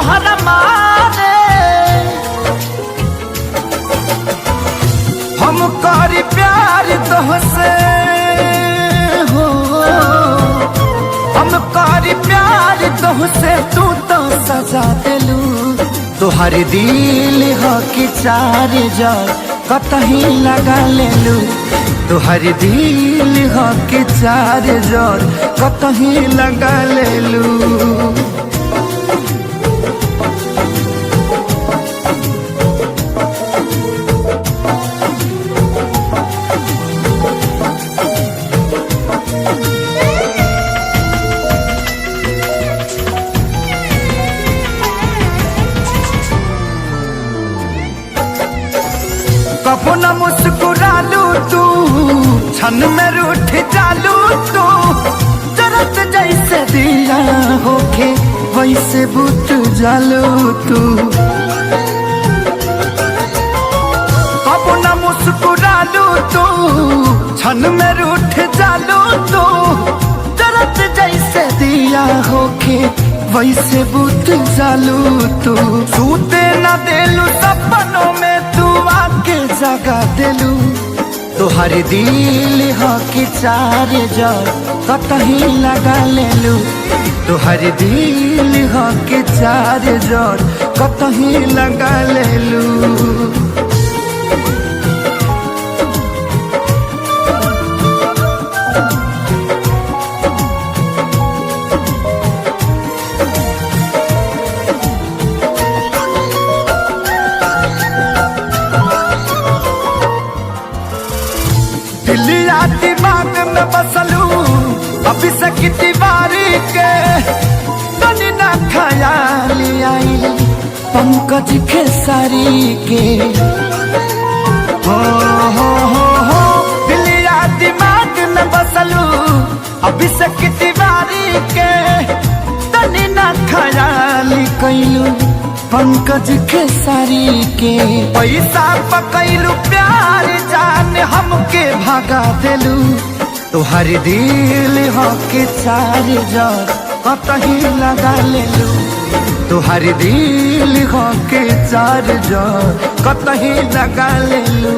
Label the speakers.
Speaker 1: तोहरा मारे हम करी प्यार तोहसे हो, हम करी प्यार तोहसे तू तो सजा दिलू। तोहर दिल हो कि चार जार कतही लगा लेलू। तोहर दिल हो कि चार जार कतही लगा लेलू। कबो न मुस्कुरालू तू, क्षण में रूठ जालू तू। जरत जैसे दिया होके वैसे बुझ जालू तू। कबो न मुस्कुरालू तू, क्षण में रूठ जालू तू। जरत जैसे दिया होके वैसे बुझ जालू तू। सूते न देलू सपनों में तू आके जगा दिलू। तोहर दिल हो कि चार जार कतही लगा लेलू। तोहर दिल हो कि चार जार कतही लगा लेलू। दिलिया दिमाग में बसलू अभी से कितनी बारी के। तनी ना ख्याल आई पंकज खेसारी के। हो दिलिया दिमाग में बसलू अभी से कितनी बारी के। तनी ना ख्याल कैलू पंकज खेसारी के। पैसा पकैलू प्यार जान हमके भगा दिलू। तोहर दिल हो कि चार जार कतही लगा लेलू। तोहर दिल हो कि चार जार कतही लगा लेलू।